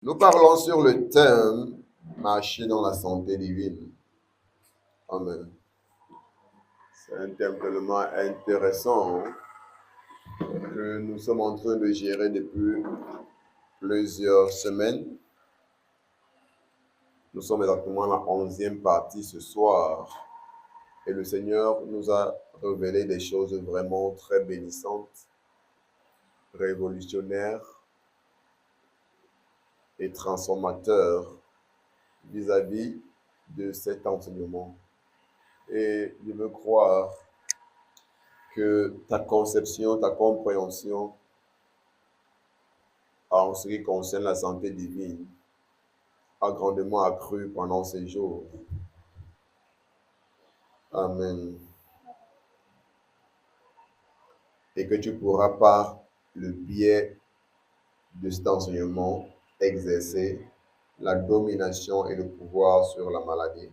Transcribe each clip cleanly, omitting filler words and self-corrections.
Nous parlons sur le thème marcher dans la santé divine. Amen. C'est un thème tellement intéressant que nous sommes en train de gérer depuis plusieurs semaines. Nous sommes exactement à la 11e partie ce soir et le Seigneur nous a révélé des choses vraiment très bénissantes, révolutionnaires et transformateurs vis-à-vis de cet enseignement. Et je veux croire que ta conception, ta compréhension en ce qui concerne la santé divine a grandement accru pendant ces jours. Amen. Et que tu pourras par le biais de cet enseignement exercer la domination et le pouvoir sur la maladie.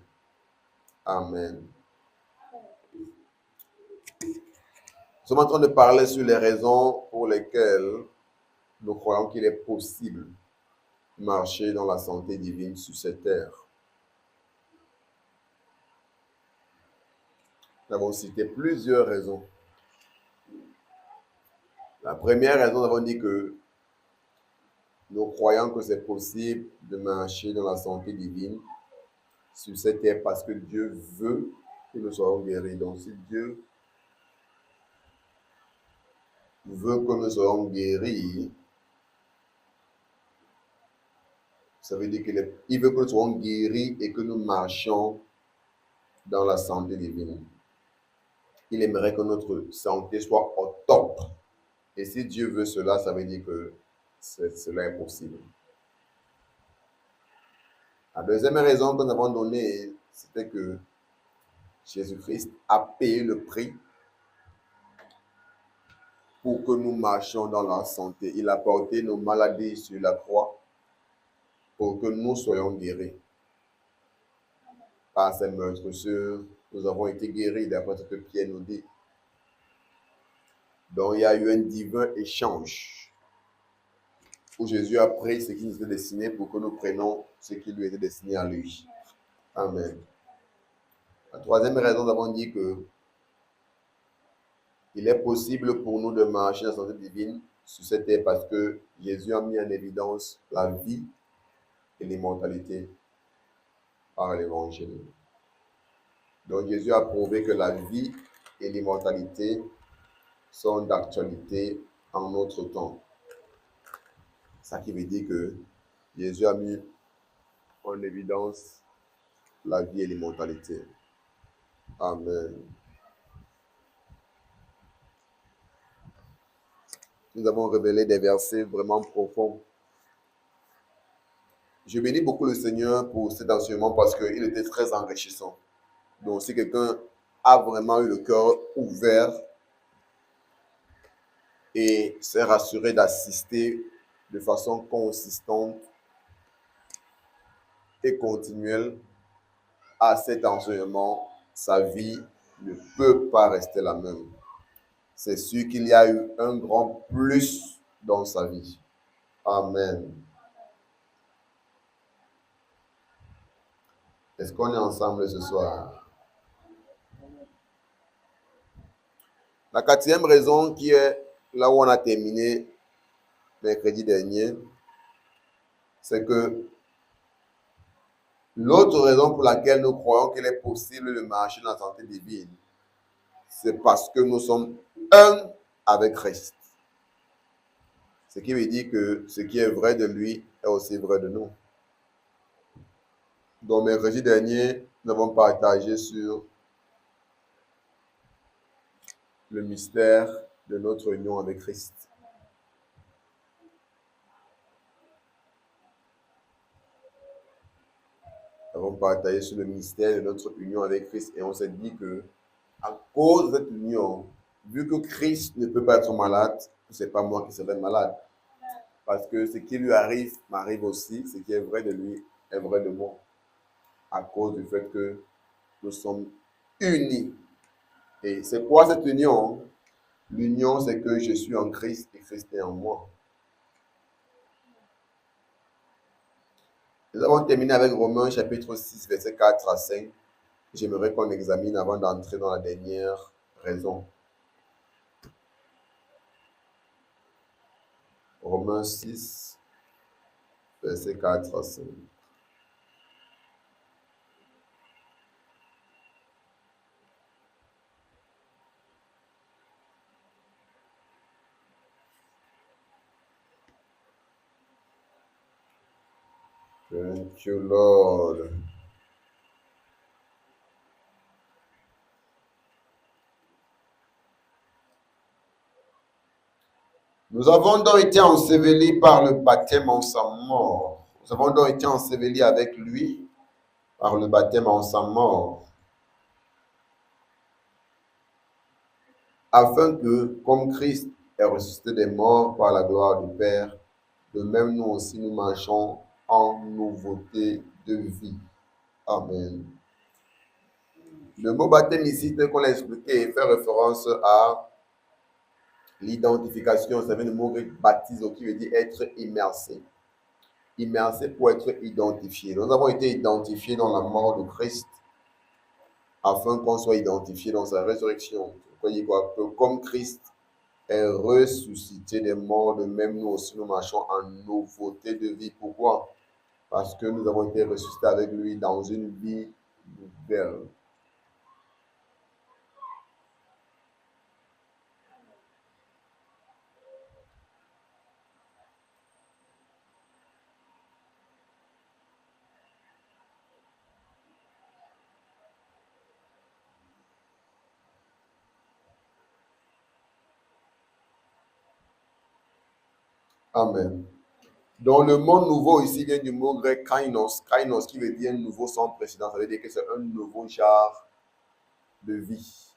Amen. Nous sommes en train de parler sur les raisons pour lesquelles nous croyons qu'il est possible de marcher dans la santé divine sur cette terre. Nous avons cité plusieurs raisons. La première raison, nous avons dit que nous croyons que c'est possible de marcher dans la santé divine sur cette terre parce que Dieu veut que nous soyons guéris. Donc, si Dieu veut que nous soyons guéris, ça veut dire qu'il veut que nous soyons guéris et que nous marchions dans la santé divine. Il aimerait que notre santé soit au top. Et si Dieu veut cela, ça veut dire que cela est possible. La deuxième raison que nous avons donnée, c'était que Jésus-Christ a payé le prix pour que nous marchions dans la santé. Il a porté nos maladies sur la croix pour que nous soyons guéris. Par ses meurtrissures, nous avons été guéris, d'après ce que Pierre nous dit. Donc, il y a eu un divin échange où Jésus a pris ce qui nous était destiné pour que nous prenions ce qui lui était destiné à lui. Amen. La troisième raison, nous avons dit que il est possible pour nous de marcher dans la santé divine sur cette terre parce que Jésus a mis en évidence la vie et l'immortalité par l'évangile. Donc Jésus a prouvé que la vie et l'immortalité sont d'actualité en notre temps. Ça qui veut dire que Jésus a mis en évidence la vie et l'immortalité. Amen. Nous avons révélé des versets vraiment profonds. Je bénis beaucoup le Seigneur pour cet enseignement parce qu'il était très enrichissant. Donc, si quelqu'un a vraiment eu le cœur ouvert et s'est rassuré d'assister de façon consistante et continuelle à cet enseignement, sa vie ne peut pas rester la même. C'est sûr qu'il y a eu un grand plus dans sa vie. Amen. Est-ce qu'on est ensemble ce soir? La quatrième raison qui est là où on a terminé mercredi dernier, c'est que l'autre raison pour laquelle nous croyons qu'il est possible de marcher dans la santé divine, c'est parce que nous sommes un avec Christ. Ce qui veut dire que ce qui est vrai de lui est aussi vrai de nous. Donc, mercredi dernier, nous avons partagé sur le mystère de notre union avec Christ. Nous avons partagé sur le mystère de notre union avec Christ et on s'est dit que à cause de cette union, vu que Christ ne peut pas être malade, ce n'est pas moi qui serai malade. Parce que ce qui lui arrive m'arrive aussi, ce qui est vrai de lui est vrai de moi. À cause du fait que nous sommes unis. Et c'est quoi cette union? L'union, c'est que je suis en Christ et Christ est en moi. Nous avons terminé avec Romains chapitre 6, verset 4 à 5. J'aimerais qu'on examine avant d'entrer dans la dernière raison. Romains 6, verset 4 à 5. Thank you, Lord. Nous avons donc été ensevelis par le baptême en sa mort. Nous avons donc été ensevelis avec lui par le baptême en sa mort, afin que, comme Christ est ressuscité des morts par la gloire du Père, de même nous aussi nous marchons en nouveauté de vie. Amen. Le mot baptême ici, tel qu'on l'a expliqué, fait référence à l'identification. Ça vient du mot grec baptizo qui veut dire être immersé. Immersé pour être identifié. Nous avons été identifiés dans la mort de Christ afin qu'on soit identifié dans sa résurrection. Vous voyez quoi? Que comme Christ est ressuscité des morts, de même nous aussi nous marchons en nouveauté de vie. Pourquoi? Parce que nous avons été ressuscités avec lui dans une vie nouvelle. Amen. Donc le mot nouveau ici vient du mot grec kainos, kainos qui veut dire nouveau sans précédent. Ça veut dire que c'est un nouveau genre de vie.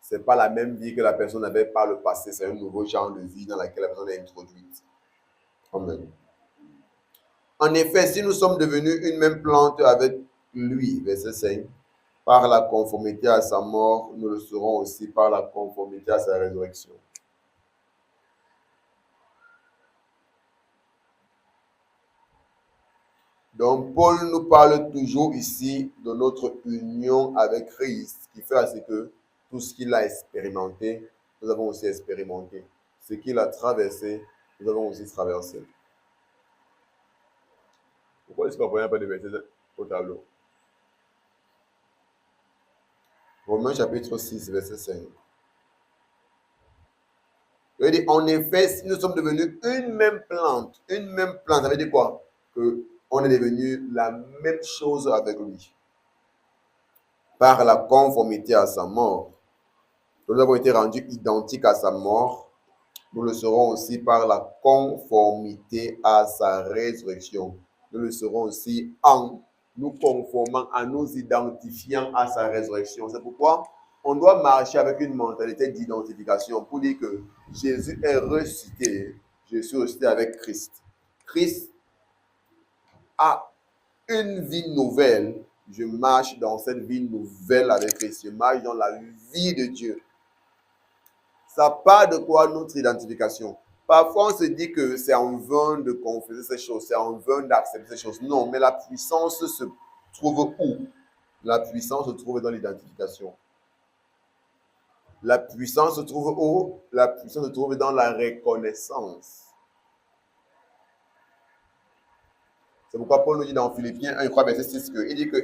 Ce n'est pas la même vie que la personne avait par le passé, c'est un nouveau genre de vie dans laquelle la personne est introduite. Amen. En effet, si nous sommes devenus une même plante avec lui, verset 5, par la conformité à sa mort, nous le serons aussi par la conformité à sa résurrection. Donc, Paul nous parle toujours ici de notre union avec Christ, qui fait à ce que tout ce qu'il a expérimenté, nous avons aussi expérimenté. Ce qu'il a traversé, nous avons aussi traversé. Pourquoi est-ce qu'on ne prend pas de verset au tableau? Romains chapitre 6, verset 5. Il veut dire, en effet, si nous sommes devenus une même plante, ça veut dire quoi? Que on est devenu la même chose avec lui. Par la conformité à sa mort. Nous avons été rendus identiques à sa mort. Nous le serons aussi par la conformité à sa résurrection. Nous le serons aussi en nous conformant, en nous identifiant à sa résurrection. C'est pourquoi on doit marcher avec une mentalité d'identification pour dire que Jésus est ressuscité. Je suis ressuscité avec Christ. Christ a une vie nouvelle. Je marche dans cette vie nouvelle avec Christ. Je marche dans la vie de Dieu. Ça part de quoi notre identification? Parfois, on se dit que c'est en vain de confesser ces choses, c'est en vain d'accepter ces choses. Non, mais la puissance se trouve où? La puissance se trouve dans l'identification. La puissance se trouve où? La puissance se trouve dans la reconnaissance. C'est pourquoi Paul nous dit dans Philippiens 1, 3, verset 6, il dit que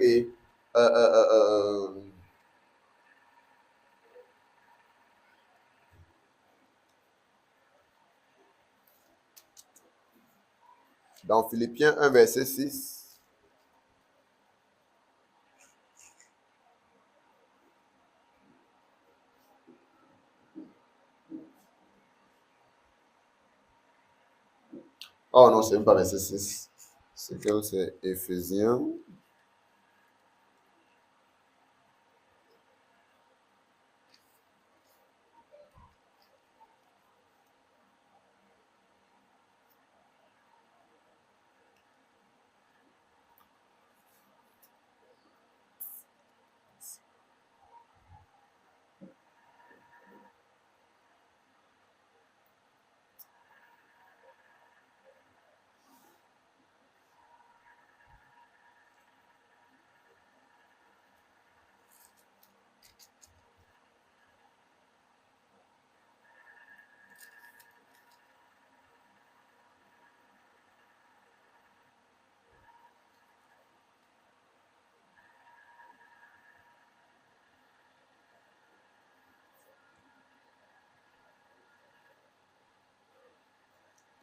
dans Philippiens 1, verset 6, oh non, c'est même pas verset 6. C'est Éphésiens.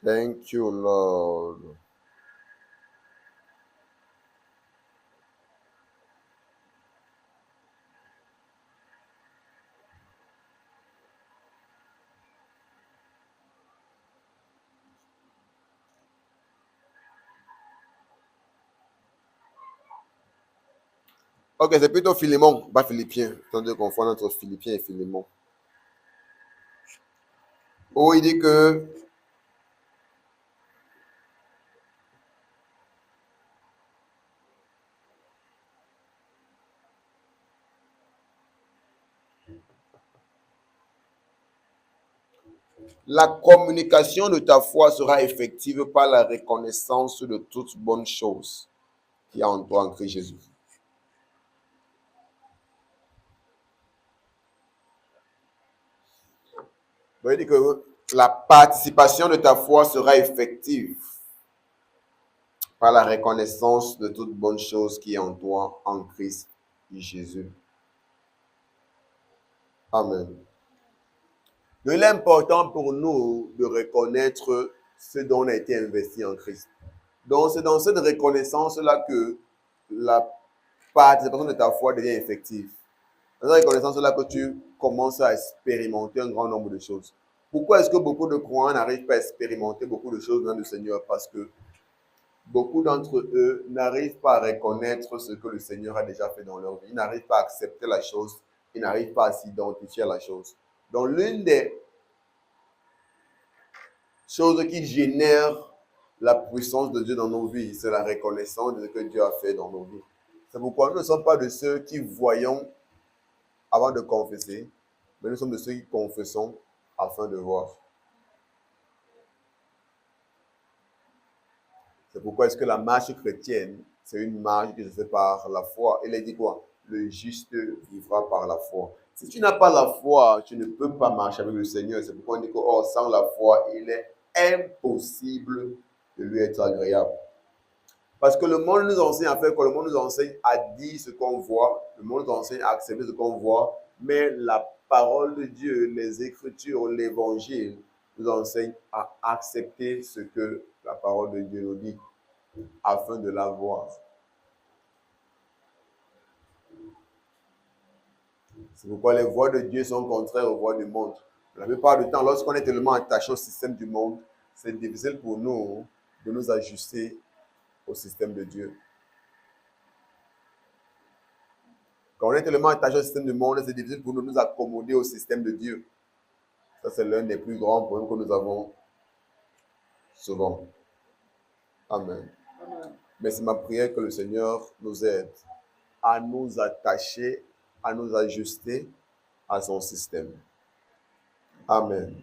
Thank you, Lord. Ok, c'est plutôt Philémon, pas Philippien. Tant de confondre entre Philippien et Philémon. Oh, il dit que la communication de ta foi sera effective par la reconnaissance de toutes bonnes choses qui est en toi en Christ Jésus. Donc, il dit que la participation de ta foi sera effective par la reconnaissance de toute bonne chose qui est en toi en Christ Jésus. Amen. Donc, il est important pour nous de reconnaître ce dont on a été investi en Christ. Donc, c'est dans cette reconnaissance-là que la participation de ta foi devient effective. Dans cette reconnaissance-là que tu commences à expérimenter un grand nombre de choses. Pourquoi est-ce que beaucoup de croyants n'arrivent pas à expérimenter beaucoup de choses dans le Seigneur? Parce que beaucoup d'entre eux n'arrivent pas à reconnaître ce que le Seigneur a déjà fait dans leur vie. Ils n'arrivent pas à accepter la chose. Ils n'arrivent pas à s'identifier à la chose. Donc, l'une des choses qui génèrent la puissance de Dieu dans nos vies, c'est la reconnaissance de ce que Dieu a fait dans nos vies. C'est pourquoi nous ne sommes pas de ceux qui voyons avant de confesser, mais nous sommes de ceux qui confessons afin de voir. C'est pourquoi est-ce que la marche chrétienne, c'est une marche qui se fait par la foi. Il a dit quoi? Le juste vivra par la foi. Si tu n'as pas la foi, tu ne peux pas marcher avec le Seigneur. C'est pourquoi on dit que oh, sans la foi, il est impossible de lui être agréable. Parce que le monde nous enseigne à faire quoi? Le monde nous enseigne à dire ce qu'on voit. Le monde nous enseigne à accepter ce qu'on voit. Mais la parole de Dieu, les Écritures, l'Évangile nous enseignent à accepter ce que la parole de Dieu nous dit afin de la voir. C'est pourquoi les voies de Dieu sont contraires aux voies du monde. La plupart du temps, lorsqu'on est tellement attaché au système du monde, c'est difficile pour nous de nous ajuster au système de Dieu. Quand on est tellement attaché au système du monde, c'est difficile pour nous de nous accommoder au système de Dieu. Ça, c'est l'un des plus grands problèmes que nous avons souvent. Amen. Amen. Mais c'est ma prière que le Seigneur nous aide à nous attacher, à nous ajuster à son système. Amen.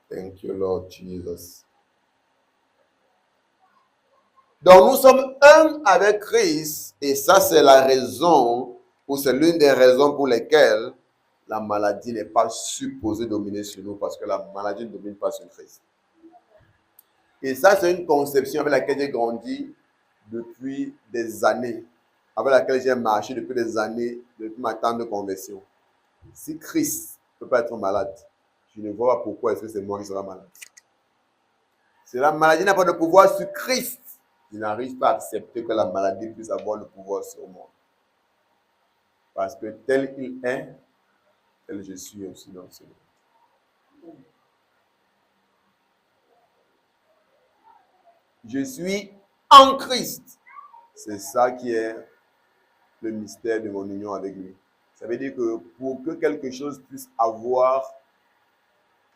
Thank you, Lord Jesus. Donc, nous sommes un avec Christ, et ça, c'est la raison, ou c'est l'une des raisons pour lesquelles la maladie n'est pas supposée dominer sur nous, parce que la maladie ne domine pas sur Christ. Et ça, c'est une conception avec laquelle j'ai grandi depuis des années, avec laquelle j'ai marché depuis des années, depuis ma temps de conversion. Si Christ ne peut pas être malade, je ne vois pas pourquoi est-ce que c'est moi qui serai malade. Si la maladie n'a pas de pouvoir sur Christ, je n'arrive pas à accepter que la maladie puisse avoir le pouvoir sur moi. Parce que tel il est, tel je suis aussi dans ce monde. Je suis en Christ. C'est ça qui est le mystère de mon union avec lui. Ça veut dire que pour que quelque chose puisse avoir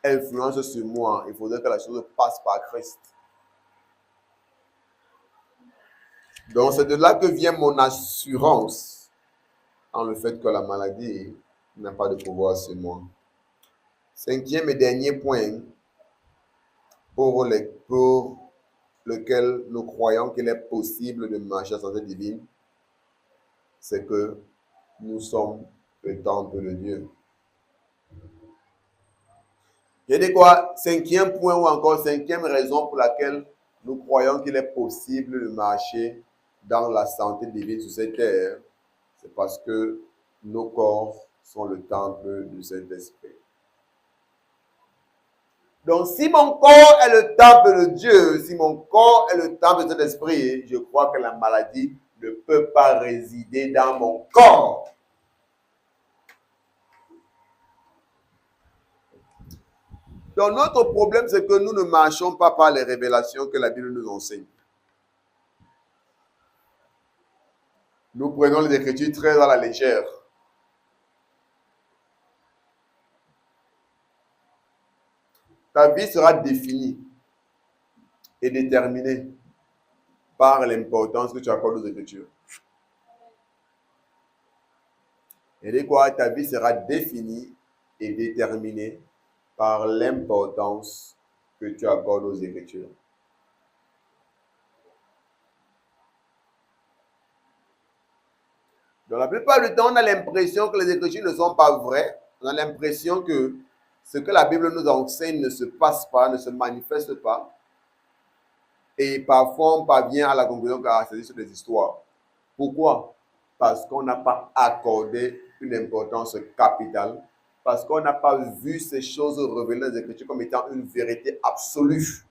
influence sur moi, il faudrait que la chose passe par Christ. Donc c'est de là que vient mon assurance en le fait que la maladie n'a pas de pouvoir sur moi. Cinquième et dernier point pour lequel nous croyons qu'il est possible de marcher à santé divine, c'est que nous sommes le temple de Dieu. J'ai dit quoi? Cinquième point ou encore cinquième raison pour laquelle nous croyons qu'il est possible de marcher dans la santé divine sur cette terre, c'est parce que nos corps sont le temple du Saint-Esprit. Donc, si mon corps est le temple de Dieu, si mon corps est le temple de cet esprit, je crois que la maladie ne peut pas résider dans mon corps. Donc, notre problème, c'est que nous ne marchons pas par les révélations que la Bible nous enseigne. Nous prenons les Écritures très à la légère. Ta vie sera définie et déterminée par l'importance que tu accordes aux Écritures. Et de quoi ta vie sera définie et déterminée par l'importance que tu accordes aux Écritures. Donc la plupart du temps, on a l'impression que les Écritures ne sont pas vraies. On a l'impression que ce que la Bible nous enseigne ne se passe pas, ne se manifeste pas. Et parfois, on parvient à la conclusion que c'est juste des histoires. Pourquoi? Parce qu'on n'a pas accordé une importance capitale, parce qu'on n'a pas vu ces choses révélées dans les Écritures comme étant une vérité absolue.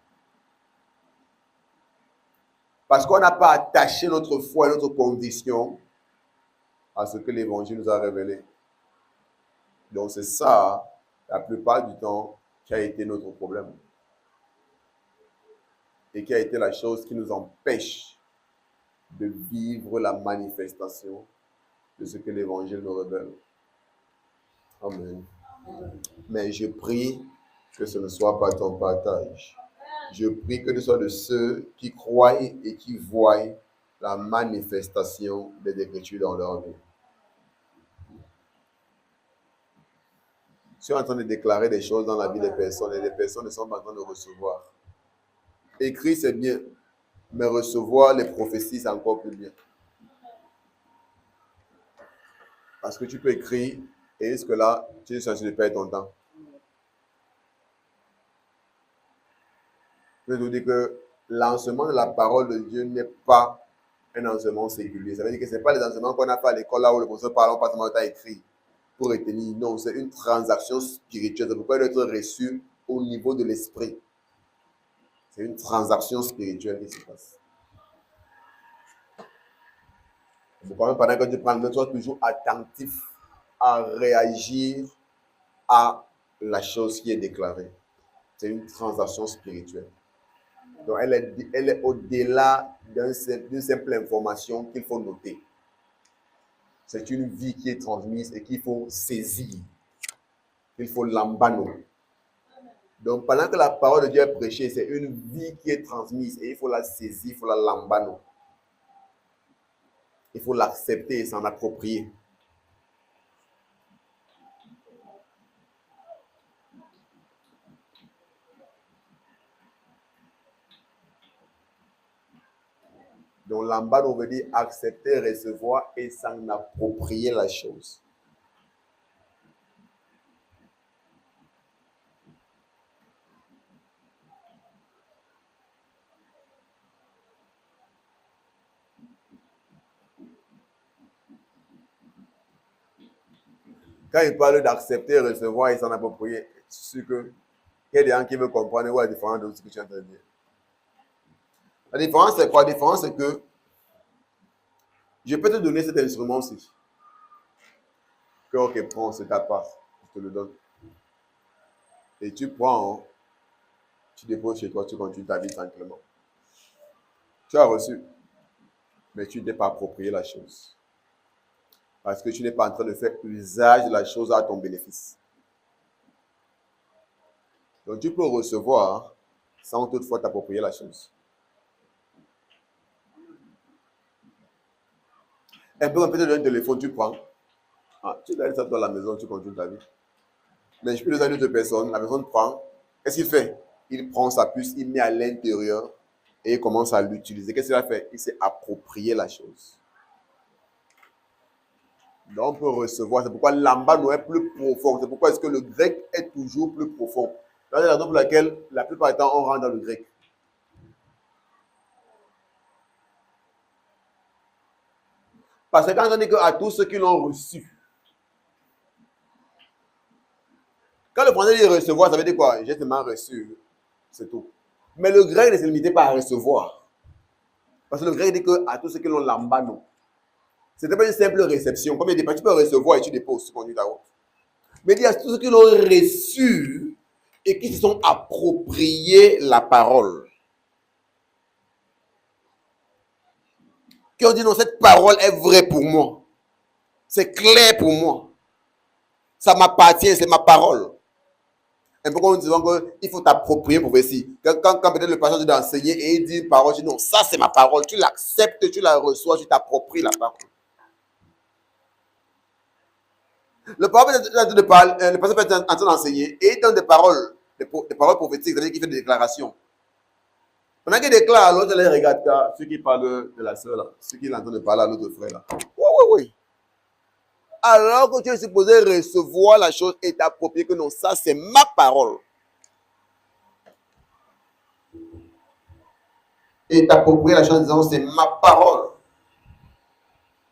Parce qu'on n'a pas attaché notre foi et notre conviction à ce que l'Évangile nous a révélé. Donc c'est ça, la plupart du temps, qui a été notre problème. Et qui a été la chose qui nous empêche de vivre la manifestation de ce que l'Évangile nous révèle. Amen. Mais je prie que ce ne soit pas ton partage. Je prie que tu sois de ceux qui croient et qui voient la manifestation des Écritures dans leur vie. Je suis en train de déclarer des choses dans la vie des personnes et les personnes ne sont pas en train de recevoir. Écrire, c'est bien, mais recevoir les prophéties, c'est encore plus bien. Parce que tu peux écrire et jusque-là, tu es censé de perdre ton temps. Je vais vous dire que l'enseignement de la parole de Dieu n'est pas un enseignement séculier. Ça veut dire que ce n'est pas les enseignements qu'on a fait à l'école là où le professeur parle, on passe le temps à écrire pour retenir. Non, c'est une transaction spirituelle. C'est pourquoi il doit être reçu au niveau de l'esprit. C'est une transaction spirituelle qui se passe. C'est pourquoi pendant que tu prends le temps, sois toujours attentif à réagir à la chose qui est déclarée. C'est une transaction spirituelle. Donc, elle est au-delà d'une simple information qu'il faut noter. C'est une vie qui est transmise et qu'il faut saisir. Il faut l'embano. Donc, pendant que la parole de Dieu est prêchée, c'est une vie qui est transmise et il faut la saisir, il faut la lambano. Il faut l'accepter et s'en approprier. Donc, lambano veut dire accepter, recevoir et s'en approprier la chose. Quand il parle d'accepter, recevoir et s'en approprier, c'est sûr que il y a des gens qui veulent comprendre où est la différence de ce que tu es en train de dire. La différence, c'est quoi? La différence, c'est que je peux te donner cet instrument-ci. Que, ok, prends, c'est ta part. Je te le donne. Et tu prends, tu déposes chez toi, tu continues ta vie tranquillement. Tu as reçu, mais tu n'es pas approprié la chose. Parce que tu n'es pas en train de faire usage de la chose à ton bénéfice. Donc tu peux recevoir sans toutefois t'approprier la chose. Un peu comme peut-être un téléphone, tu prends. Ah, tu laisses ça dans la maison, tu continues ta vie. Mais je peux le dire à une autre personne, la personne prend. Qu'est-ce qu'il fait? Il prend sa puce, il met à l'intérieur et il commence à l'utiliser. Qu'est-ce qu'il a fait? Il s'est approprié la chose. Donc on peut recevoir. C'est pourquoi l'ambano est plus profond. C'est pourquoi est-ce que le grec est toujours plus profond. C'est la raison pour laquelle la plupart du temps on rentre dans le grec. Parce que quand on dit qu'à tous ceux qui l'ont reçu, Quand le français dit recevoir, ça veut dire quoi? J'ai seulement reçu. C'est tout. Mais le grec ne se limitait pas à recevoir. Parce que le grec dit que à tous ceux qui l'ont lambano. Ce n'était pas une simple réception. Comme il dit, tu peux recevoir et tu déposes ce qu'on dit là-haut. Mais il dit à tous ceux qui l'ont reçu et qui se sont appropriés la parole. Qui ont dit non, cette parole est vraie pour moi. C'est clair pour moi. Ça m'appartient, c'est ma parole. Et pourquoi nous disons qu'il faut t'approprier pour ceci. Quand peut-être le pasteur doit enseigner et il dit une parole, je dis non, ça c'est ma parole. Tu l'acceptes, tu la reçois, tu t'appropries la parole. Le pasteur peut être en train d'enseigner et il donne des paroles prophétiques, c'est-à-dire qu'il fait des déclarations. Pendant qu'il déclare, l'autre les regarde, ceux qui parlent de la soeur là, ceux qui l'entendent parler à l'autre frère là. Oui. Alors que tu es supposé recevoir la chose et t'approprier que non, ça c'est ma parole. Et t'approprier la chose en disant c'est ma parole.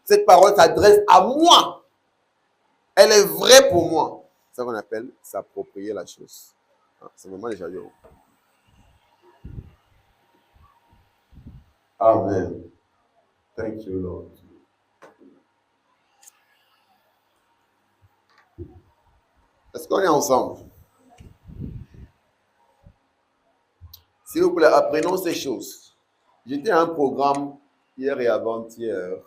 Cette parole s'adresse à moi. Elle est vraie pour moi. C'est ça qu'on appelle s'approprier la chose. C'est vraiment déjà eu. Amen. Thank you, Lord. Est-ce qu'on est ensemble? S'il vous plaît, apprenons ces choses. J'étais à un programme hier et avant-hier.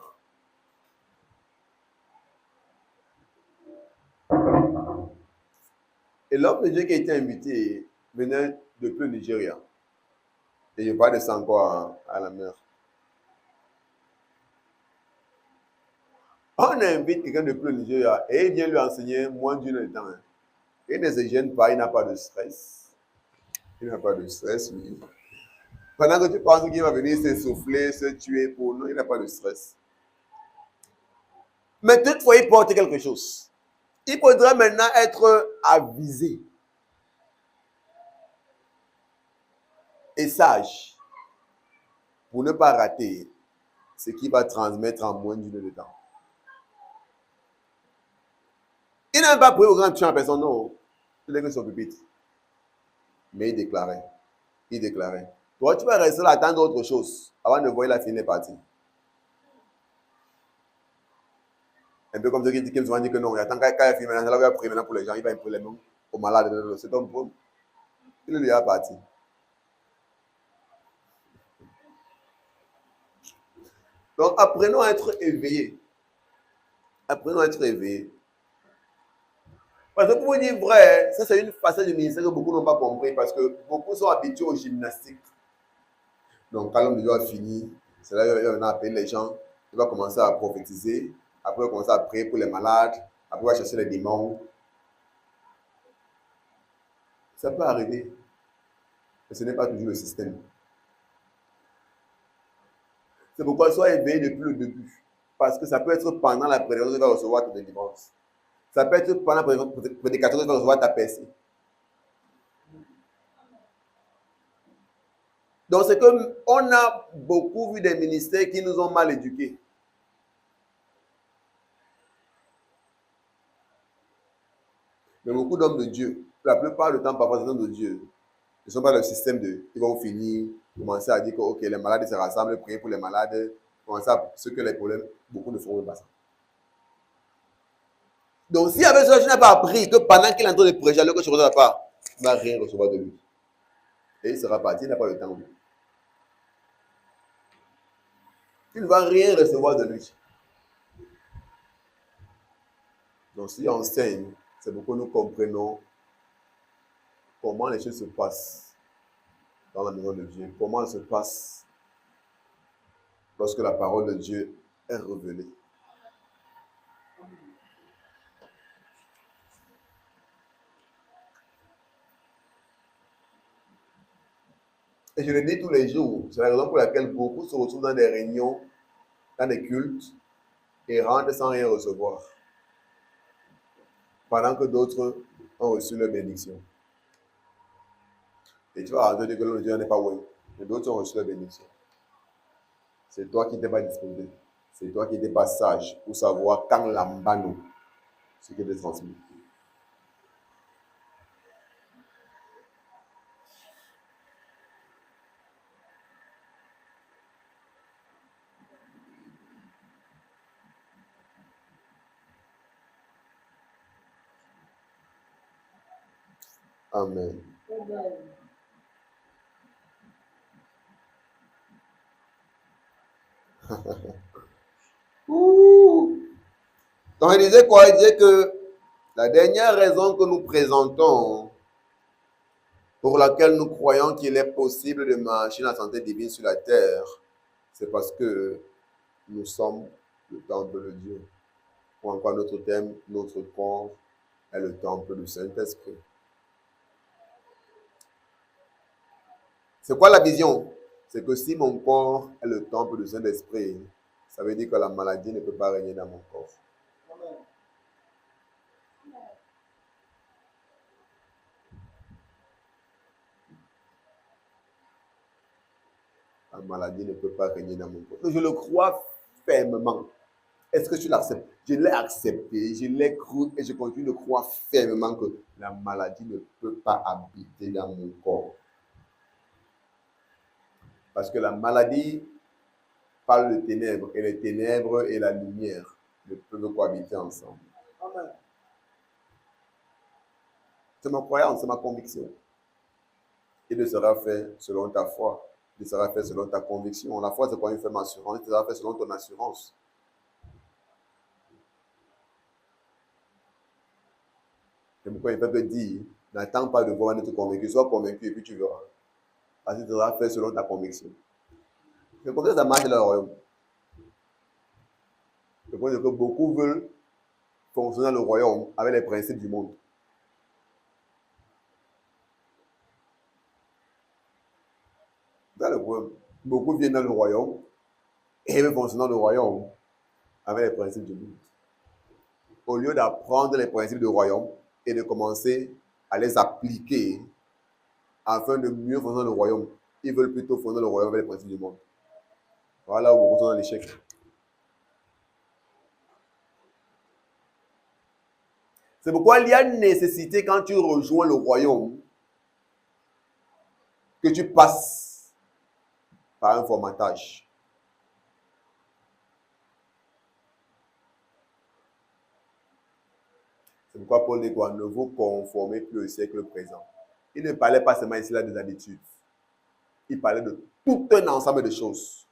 Et l'homme de Dieu qui a été invité venait depuis le Nigeria. Et je parle de ça encore à la mer. On invite quelqu'un depuis le Nigeria et il vient lui enseigner moins d'une heure de temps. Il ne se gêne pas, il n'a pas de stress. Il n'a pas de stress, lui. Pendant que tu penses qu'il va venir s'essouffler, se tuer pour nous, il n'a pas de stress. Mais toutefois, il porte quelque chose. Il faudra maintenant être avisé et sage pour ne pas rater ce qu'il va transmettre en moins d'une heure de temps. Il n'a pas pris au grand champ, personne, non. Il est que son pupitre. Mais il déclarait. Toi, tu vas rester là, attendre autre chose avant de voir la fin est partie. Un peu comme ceux qui souvent dit que non, il attend quand il finit maintenant, il va prier maintenant pour les gens, il va imposer les mains aux malades. C'est un problème. Il lui est parti. Donc, apprenons à être éveillés. Apprenons à être éveillés. Parce que pour vous dire vrai, ça c'est une facette du ministère que beaucoup n'ont pas compris parce que beaucoup sont habitués aux gymnastiques. Donc, quand l'homme de Dieu a fini, c'est là qu'il va appeler les gens, il va commencer à prophétiser, après il va commencer à prier pour les malades, après il va chercher les démons. Ça peut arriver, mais ce n'est pas toujours le système. C'est pourquoi sois éveillé depuis le début. Parce que ça peut être pendant la prédication que tu vas recevoir ta délivrance. Ça peut être pendant la prédication que tu vas recevoir ta percée. Donc, c'est comme on a beaucoup vu des ministères qui nous ont mal éduqués. Mais beaucoup d'hommes de Dieu, la plupart du temps, parfois, ces hommes de Dieu ne sont pas dans le système de. Ils vont finir, commencer à dire que ok, les malades se rassemblent, prier pour les malades, commencer à ceux que les problèmes, beaucoup ne feront pas ça. Donc, si avec cela, tu n'as pas appris que pendant qu'il est en train de prêcher, alors que tu ne reçois pas, tu ne vas rien recevoir de lui. Et il sera parti, il n'a pas le temps. Tu ne vas rien recevoir de lui. Donc, si on enseigne, c'est pour que nous comprenions comment les choses se passent dans la maison de Dieu, comment elles se passent lorsque la parole de Dieu est révélée. Et je le dis tous les jours, c'est la raison pour laquelle beaucoup se retrouvent dans des réunions, dans des cultes, et rentrent sans rien recevoir. Pendant que d'autres ont reçu leur bénédiction. Et tu vas entendre que le Dieu n'est pas oui, mais d'autres ont reçu leur bénédiction. C'est toi qui n'étais pas disposé. C'est toi qui n'étais pas sage pour savoir quand l'ambano, ce qui est transmis. Amen. Ouh. Donc, il disait quoi? Il disait que la dernière raison que nous présentons pour laquelle nous croyons qu'il est possible de marcher dans la santé divine sur la terre, c'est parce que nous sommes le temple de Dieu. Ou encore notre thème, notre corps est le temple du Saint-Esprit. C'est quoi la vision? C'est que si mon corps est le temple du Saint-Esprit, ça veut dire que la maladie ne peut pas régner dans mon corps. La maladie ne peut pas régner dans mon corps. Je le crois fermement. Est-ce que tu l'acceptes? Je l'ai accepté, je l'ai cru et je continue de croire fermement que la maladie ne peut pas habiter dans mon corps. Parce que la maladie parle de ténèbres et les ténèbres et la lumière ne peuvent cohabiter ensemble. Amen. C'est ma croyance, c'est ma conviction. Il ne sera fait selon ta foi, il sera fait selon ta conviction. La foi, c'est pas une ferme assurance, il sera fait selon ton assurance. C'est pourquoi il peut te dire, n'attends pas de voir être convaincu, sois convaincu et puis tu verras. Parce que tu sera fait selon ta conviction. C'est comme ça marche dans le royaume. Le point est que beaucoup veulent fonctionner dans le royaume avec les principes du monde. Dans le royaume, beaucoup viennent dans le royaume et veulent fonctionner dans le royaume avec les principes du monde. Au lieu d'apprendre les principes du royaume et de commencer à les appliquer afin de mieux fonctionner dans le royaume, ils veulent plutôt fonctionner dans le royaume avec les principes du monde. Voilà où beaucoup sont dans l'échec. C'est pourquoi il y a une nécessité quand tu rejoins le royaume que tu passes par un formatage. C'est pourquoi Paul dit quoi? Ne vous conformez plus au siècle présent. Il ne parlait pas seulement ici là des habitudes. Il parlait de tout un ensemble de choses.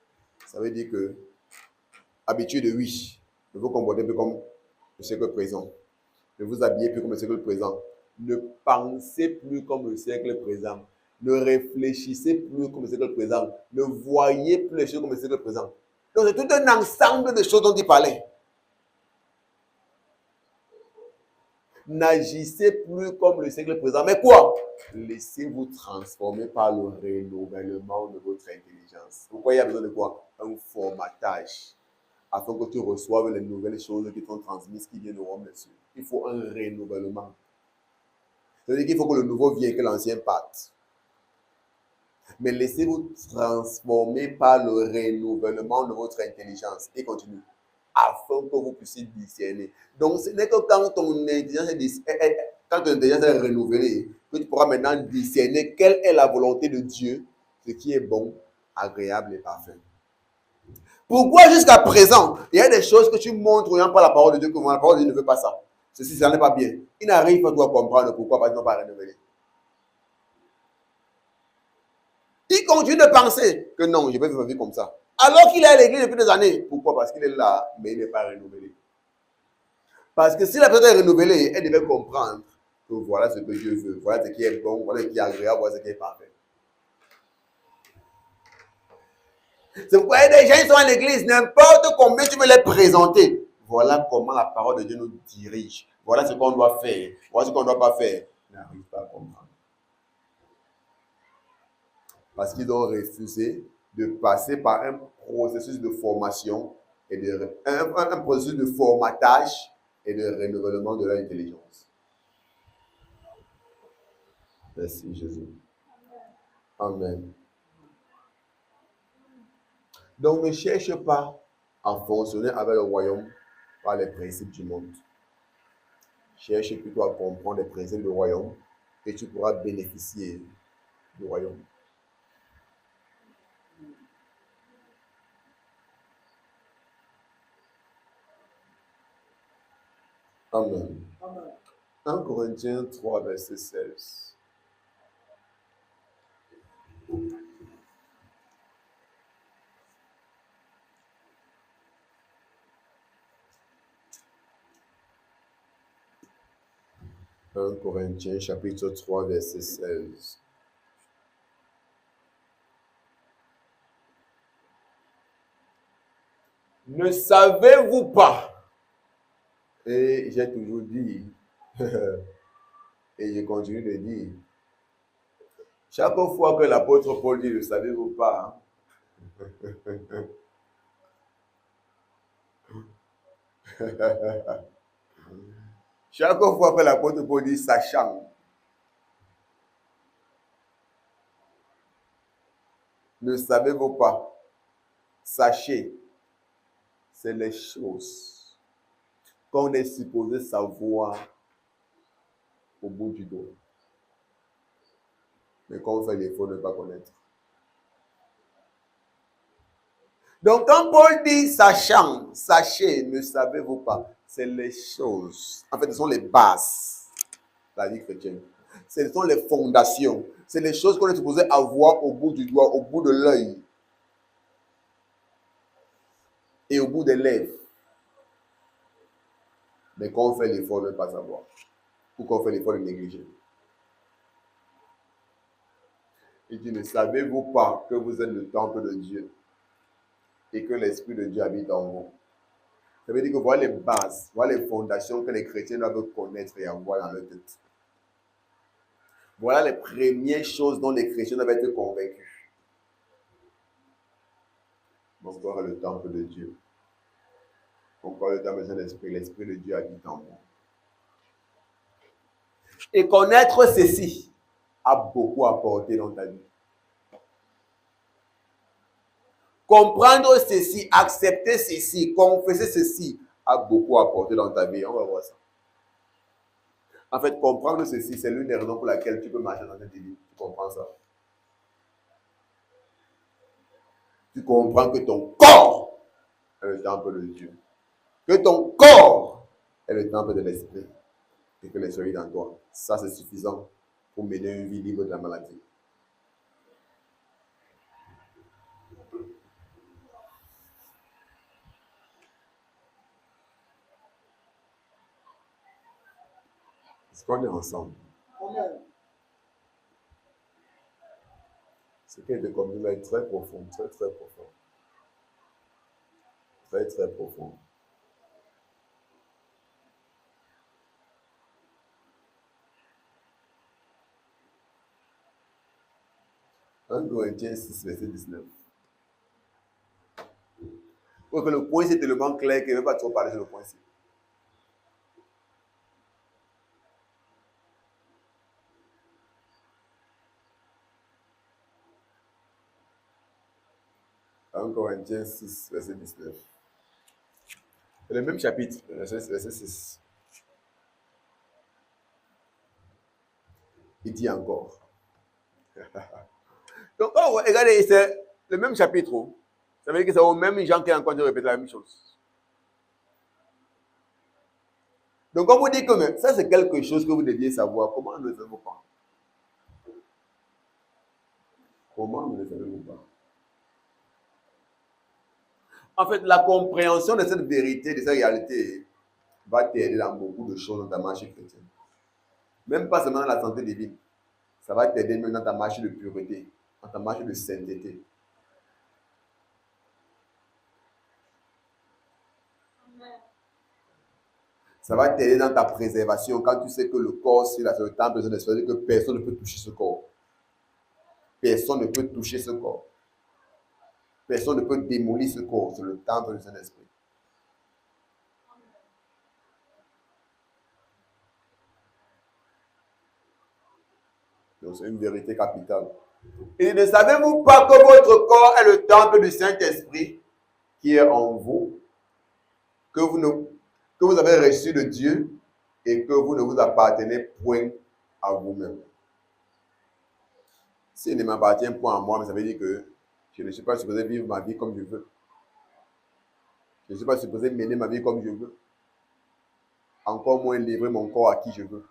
Ça veut dire que habitude, oui. Ne vous comportez plus comme le siècle présent. Ne vous habillez plus comme le siècle présent. Ne pensez plus comme le siècle présent. Ne réfléchissez plus comme le siècle présent. Ne voyez plus les choses comme le siècle présent. Donc, c'est tout un ensemble de choses dont il parlait. N'agissez plus comme le siècle présent. Mais quoi? Laissez-vous transformer par le renouvellement de votre intelligence. Pourquoi il y a besoin de quoi? Un formatage. Afin que tu reçoives les nouvelles choses qui sont transmises, qui viennent au royaume des cieux. Il faut un renouvellement. C'est-à-dire qu'il faut que le nouveau vienne et que l'ancien parte. Mais laissez-vous transformer par le renouvellement de votre intelligence. Et continue. Afin que vous puissiez discerner. Donc, ce n'est que quand ton intelligence est renouvelée, que tu pourras maintenant discerner quelle est la volonté de Dieu, ce qui est bon, agréable et parfait. Pourquoi jusqu'à présent, il y a des choses que tu montres aux gens par la parole de Dieu, que la parole de Dieu ne veut pas ça. Ceci, ça n'est pas bien. Il n'arrive pas à comprendre pourquoi parce qu'ils n'ont pas renouvelé. Il continue de penser que non, je vais vivre ma vie comme ça. Alors qu'il est à l'église depuis des années. Pourquoi? Parce qu'il est là, mais il n'est pas renouvelé. Parce que si la personne est renouvelée, elle devait comprendre que voilà ce que Dieu veut, voilà ce qui est bon, voilà ce qui est agréable, voilà ce qui est parfait. C'est pourquoi il y a des gens qui sont à l'église, n'importe combien tu veux les présenter. Voilà comment la parole de Dieu nous dirige. Voilà ce qu'on doit faire. Voilà ce qu'on ne doit pas faire. Ils n'arrivent pas à comprendre. Parce qu'ils ont refusé de passer par un processus de formation et un processus de formatage et de renouvellement de leur intelligence. Merci Jésus. Amen. Donc ne cherche pas à fonctionner avec le royaume par les principes du monde. Cherche plutôt à comprendre les principes du royaume et tu pourras bénéficier du royaume. Amen. 1 Corinthiens 3, verset 16. 1 Corinthiens chapitre 3 verset 16. Ne savez-vous pas? Et j'ai toujours dit, et je continue de dire, chaque fois que l'apôtre Paul dit, ne savez-vous pas? Chaque fois que l'apôtre Paul dit, sachant, ne savez-vous pas? Sachez, c'est les choses qu'on est supposé savoir au bout du dos. Mais qu'on fait l'effort de ne pas connaître. Donc, quand Paul dit sachant, sachez, ne savez-vous pas, c'est les choses. En fait, ce sont les bases de la vie chrétienne. Ce sont les fondations. C'est les choses qu'on est supposé avoir au bout du doigt, au bout de l'œil et au bout des lèvres. Mais qu'on fait l'effort de ne pas savoir. Ou qu'on fait l'effort de négliger. Il dit, ne savez-vous pas que vous êtes le temple de Dieu et que l'Esprit de Dieu habite en vous? Ça veut dire que voilà les bases, voilà les fondations que les chrétiens doivent connaître et avoir dans leur tête. Voilà les premières choses dont les chrétiens doivent être convaincus. Mon corps est le temple de Dieu. Mon corps est le temple de Saint-Esprit. L'Esprit de Dieu habite en moi. Et connaître ceci a beaucoup apporté dans ta vie. Comprendre ceci, accepter ceci, confesser ceci a beaucoup apporté dans ta vie. On va voir ça. En fait, comprendre ceci, c'est l'une des raisons pour laquelle tu peux marcher dans cette vie. Tu comprends ça? Tu comprends que ton corps est le temple de Dieu. Que ton corps est le temple de l'Esprit. Et que l'Esprit est dans toi. Ça, c'est suffisant pour mener une vie libre de la maladie. Est-ce qu'on est ensemble? Ce qui est de commun est très profond, très très profond. Très très profond. Un Corinthiens 6, verset 19. Parce que le point c'est tellement clair qu'il ne veut pas trop parler sur le point-ci. Un Corinthiens 6, verset 19. C'est le même chapitre, verset 6. Il dit encore. Donc, oh, regardez, c'est le même chapitre. Ça veut dire que c'est aux mêmes gens qui ont encore répété la même chose. Donc, on vous dit que ça, c'est quelque chose que vous deviez savoir. Comment ne le savez-vous pas? Comment ne le savez-vous pas? En fait, la compréhension de cette vérité, de cette réalité, va t'aider dans beaucoup de choses dans ta marche chrétienne. Même pas seulement dans la santé divine. Ça va t'aider même dans ta marche de pureté, dans ta marche de sainteté. Ça va t'aider dans ta préservation quand tu sais que le corps, c'est le temple de l'Esprit, que personne ne peut toucher ce corps. Personne ne peut toucher ce corps. Personne ne peut démolir ce corps. C'est le temple du Saint-Esprit. Donc, c'est une vérité capitale. Et ne savez-vous pas que votre corps est le temple du Saint-Esprit qui est en vous, que vous avez reçu de Dieu et que vous ne vous appartenez point à vous-même? S'il ne m'appartient point à moi, mais ça veut dire que je ne suis pas supposé vivre ma vie comme je veux. Je ne suis pas supposé mener ma vie comme je veux. Encore moins livrer mon corps à qui je veux.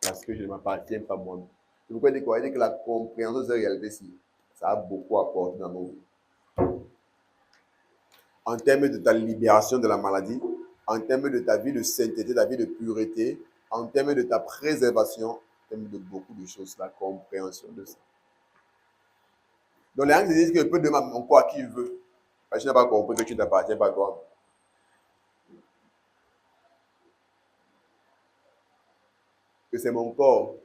Parce que je ne m'appartiens pas moi-même. C'est pourquoi il dit que la compréhension de cette réalité-ci, ça a beaucoup apporté dans nos vies. En termes de ta libération de la maladie, en termes de ta vie de sainteté, ta vie de pureté, en termes de ta préservation, en termes de beaucoup de choses, la compréhension de ça. Donc les gens qui disent que je peux donner mon corps à qui je veux, parce que tu n'as pas compris que tu n'appartiens pas à toi. Que c'est mon corps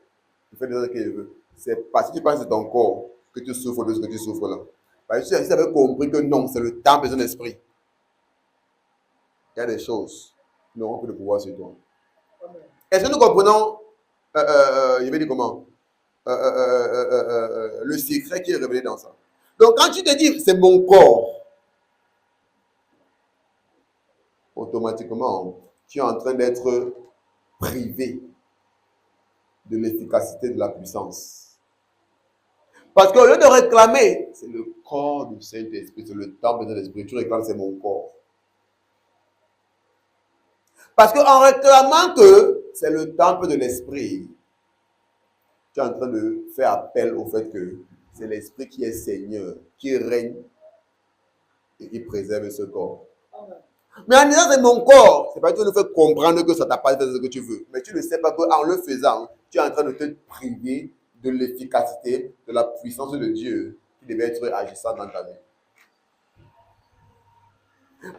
qui fait des choses que je veux. C'est parce que tu penses que c'est ton corps que tu souffres de ce que tu souffres là. Parce que si tu avais compris que non, c'est le temple de ton esprit, il y a des choses qui n'auront plus de pouvoir sur toi. Est-ce que nous comprenons, je vais dire comment, le secret qui est révélé dans ça? Donc quand tu te dis c'est mon corps, automatiquement, tu es en train d'être privé de l'efficacité de la puissance. Parce qu'au lieu de réclamer, c'est le corps du Saint-Esprit, c'est le temple de l'Esprit, tu réclames c'est mon corps. Parce qu'en réclamant que c'est le temple de l'Esprit, tu es en train de faire appel au fait que c'est l'Esprit qui est Seigneur, qui règne et qui préserve ce corps. Mais en disant c'est mon corps, c'est pas que tu nous fais comprendre que ça t'a pas fait ce que tu veux. Mais tu ne sais pas qu'en le faisant, tu es en train de te priver de l'efficacité, de la puissance de Dieu qui devait être agissant dans ta vie.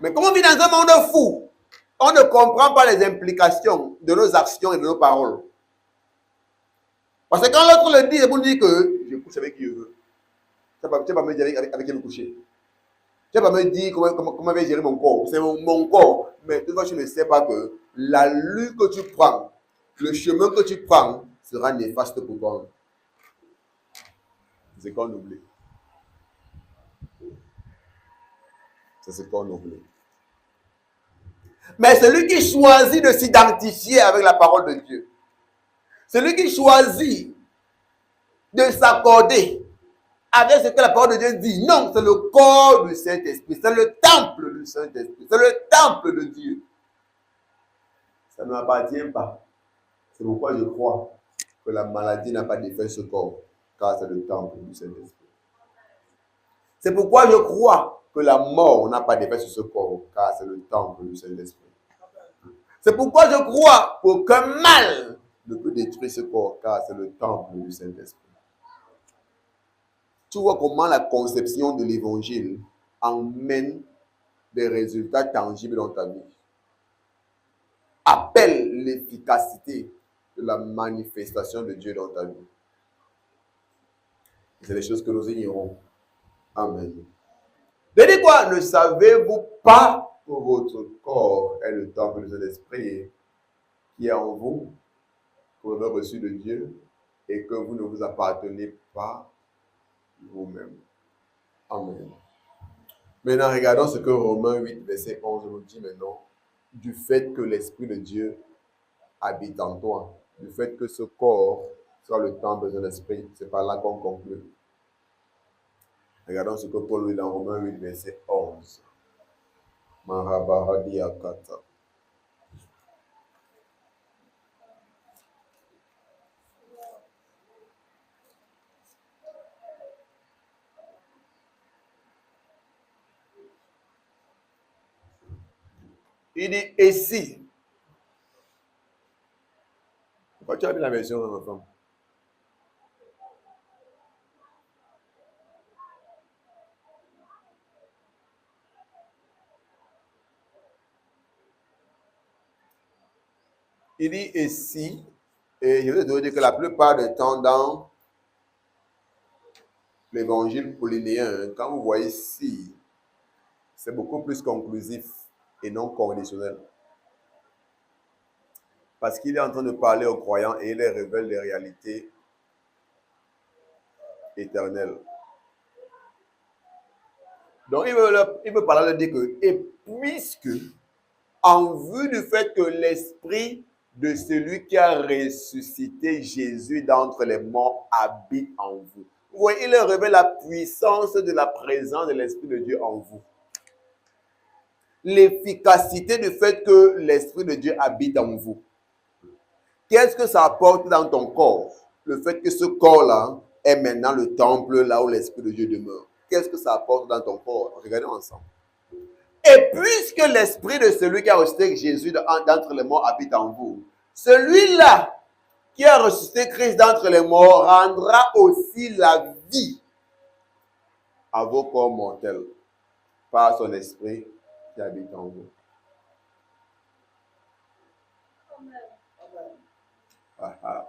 Mais comme on vit dans un monde fou, on ne comprend pas les implications de nos actions et de nos paroles. Parce que quand l'autre le dit, c'est pour dire que je couche avec qui je veux. Tu ne vas pas me dire avec qui me coucher. Tu ne vas pas me dire comment je vais gérer mon corps. C'est mon corps. Mais toutefois, tu ne sais pas que la lutte que tu prends, le chemin que tu prends, sera néfaste pour toi. C'est ce qu'on oublie. C'est ce qu'on oublie. Mais celui qui choisit de s'identifier avec la parole de Dieu, celui qui choisit de s'accorder avec ce que la parole de Dieu dit, non, c'est le corps du Saint-Esprit, c'est le temple du Saint-Esprit, c'est le temple de Dieu. Ça ne m'appartient pas. C'est pourquoi je crois que la maladie n'a pas d'effet sur ce corps, car c'est le temple du Saint-Esprit. C'est pourquoi je crois que la mort n'a pas d'effet sur ce corps, car c'est le temple du Saint-Esprit. C'est pourquoi je crois qu'aucun mal ne peut détruire ce corps, car c'est le temple du Saint-Esprit. Tu vois comment la conception de l'évangile emmène des résultats tangibles dans ta vie. Appelle l'efficacité de la manifestation de Dieu dans ta vie. C'est des choses que nous ignorons. Amen. Dites quoi? Ne savez-vous pas que votre corps est le temple de l'Esprit qui est en vous, que vous avez reçu de Dieu, et que vous ne vous appartenez pas vous-même. Amen. Maintenant, regardons ce que Romains 8, verset 11 nous dit maintenant. Du fait que l'Esprit de Dieu habite en toi, du fait que ce corps soit le temple de l'Esprit, c'est par là qu'on conclut. Regardons ce que Paul dit dans Romains 8, verset 11. Mahabharadi Akata. Il dit, et si? Pourquoi tu as mis la version de notre femme? Il dit, et si? Et je vais te dire que la plupart du temps dans l'évangile paulinéen, quand vous voyez si, c'est beaucoup plus conclusif et non conditionnel. Parce qu'il est en train de parler aux croyants et il leur révèle les réalités éternelles. Donc, il veut parler de dire que, et puisque, en vue du fait que l'esprit de celui qui a ressuscité Jésus d'entre les morts habite en vous. Vous voyez, il leur révèle la puissance de la présence de l'Esprit de Dieu en vous. L'efficacité du fait que l'Esprit de Dieu habite en vous. Qu'est-ce que ça apporte dans ton corps? Le fait que ce corps-là est maintenant le temple là où l'Esprit de Dieu demeure. Qu'est-ce que ça apporte dans ton corps? Regardez ensemble. Et puisque l'Esprit de celui qui a ressuscité Jésus d'entre les morts habite en vous, Celui-là qui a ressuscité Christ d'entre les morts rendra aussi la vie à vos corps mortels par son esprit qui habite en vous. Ah, ah.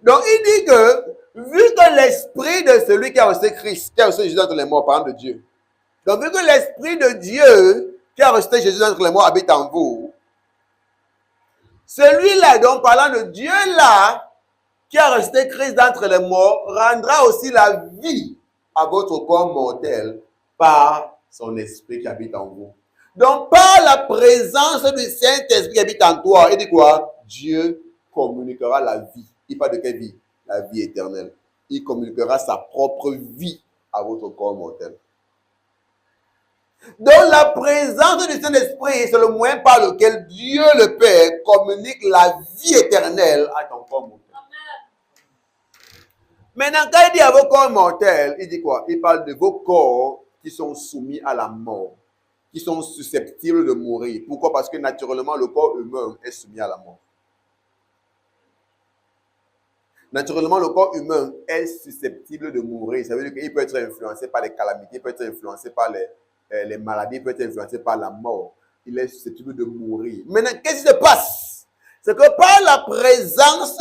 Donc il dit que, vu que l'esprit de celui qui a reçu Christ, qui a reçu Jésus d'entre les morts, parlant de Dieu, donc vu que l'esprit de Dieu qui a reçu Jésus d'entre les morts habite en vous, celui-là, donc parlant de Dieu-là, qui a reçu Christ d'entre les morts, rendra aussi la vie à votre corps mortel par son esprit qui habite en vous. Donc, par la présence du Saint-Esprit qui habite en toi, il dit quoi? Dieu communiquera la vie. Il parle de quelle vie? La vie éternelle. Il communiquera sa propre vie à votre corps mortel. Donc, la présence du Saint-Esprit, c'est le moyen par lequel Dieu le Père communique la vie éternelle à ton corps mortel. Maintenant, quand il dit à vos corps mortels, il dit quoi? Il parle de vos corps qui sont soumis à la mort, qui sont susceptibles de mourir. Pourquoi? Parce que naturellement, le corps humain est soumis à la mort. Naturellement, le corps humain est susceptible de mourir. Ça veut dire qu'il peut être influencé par les calamités, il peut être influencé par les maladies, il peut être influencé par la mort. Il est susceptible de mourir. Maintenant, qu'est-ce qui se passe? C'est que par la présence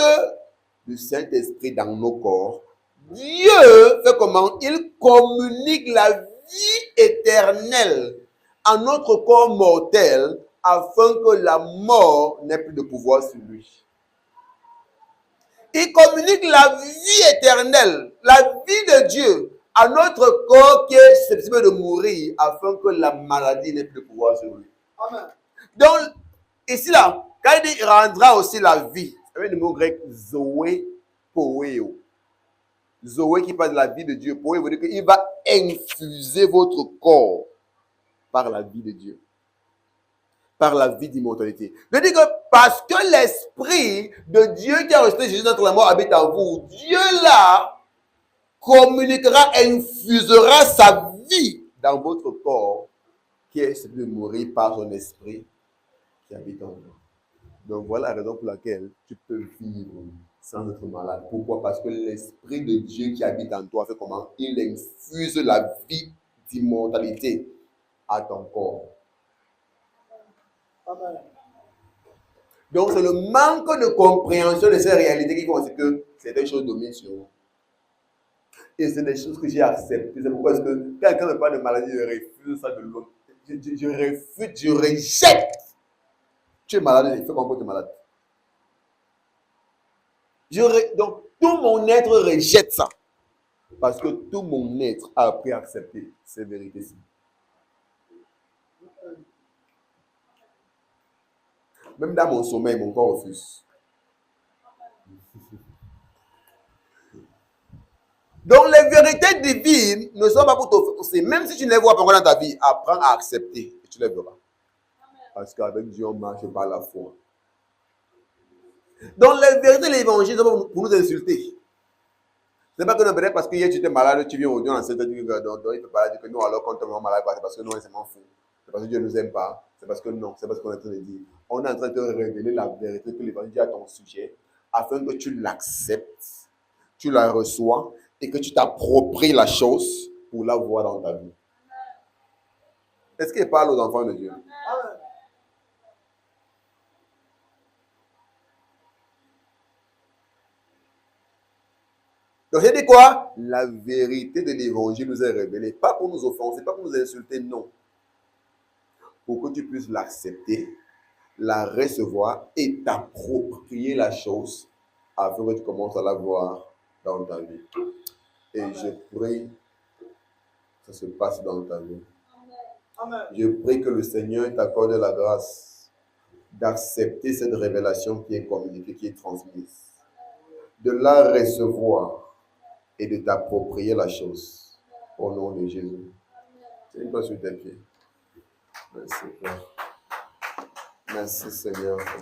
du Saint-Esprit dans nos corps, Dieu fait comment? Il communique la vie éternelle à notre corps mortel afin que la mort n'ait plus de pouvoir sur lui. Il communique la vie éternelle, la vie de Dieu à notre corps qui est susceptible de mourir afin que la maladie n'ait plus de pouvoir sur lui. Amen. Donc, ici là, quand il dit il rendra aussi la vie, c'est le mot grec zoé, poéo. Zoé qui parle de la vie de Dieu. Poéo veut dire qu'il va infuser votre corps par la vie de Dieu. Par la vie d'immortalité. Je dis que parce que l'esprit de Dieu qui a rejeté Jésus d'entre les morts habite en vous, Dieu là communiquera, infusera sa vie dans votre corps qui est celui de mourir par son esprit qui habite en vous. Donc voilà la raison pour laquelle tu peux vivre sans être malade. Pourquoi? Parce que l'esprit de Dieu qui habite en toi fait comment? Il infuse la vie d'immortalité à ton corps. Amen. Donc c'est le manque de compréhension de ces réalités qui font que certaines choses dominent sur vous. Et c'est des choses que j'ai acceptées. C'est pourquoi que quelqu'un me parle de maladie, je refuse ça de l'autre. Je refuse, je rejette. Tu es malade, il faut qu'on peut te malade. Donc tout mon être rejette ça. Parce que tout mon être a appris à accepter ces vérités-ci. Même dans mon sommeil, mon corps refuse. Donc les vérités divines ne sont pas pour t'offenser. Même si tu ne les vois pas encore dans ta vie, apprends à accepter et tu les verras. Parce qu'avec Dieu, on marche par la foi. Donc les vérités de l'évangile sont pour nous insulter. Ce n'est pas que non, peut-être parce que hier tu étais malade, tu viens au Dieu dans cette vie, donc il ne peut pas dire que nous, alors quand on est malade, c'est parce que nous, c'est fou. C'est parce que Dieu ne nous aime pas. C'est parce que non, c'est parce qu'on est en train de dire. On est en train de te révéler la vérité que l'évangile dit à ton sujet, afin que tu l'acceptes, tu la reçois et que tu t'appropries la chose pour la voir dans ta vie. Est-ce qu'il parle aux enfants de Dieu? Amen. Donc, j'ai dit quoi? La vérité de l'évangile nous est révélée. Pas pour nous offenser, pas pour nous insulter, non. Pour que tu puisses l'accepter, la recevoir et t'approprier la chose afin que tu commences à la voir dans ta vie. Et je prie que ça se passe dans ta vie. Amen. Je prie que le Seigneur t'accorde la grâce d'accepter cette révélation qui est communiquée, qui est transmise, de la recevoir et de t'approprier la chose. Au nom de Jésus. C'est une fois sur tes pieds. Merci, Père. Merci, Seigneur.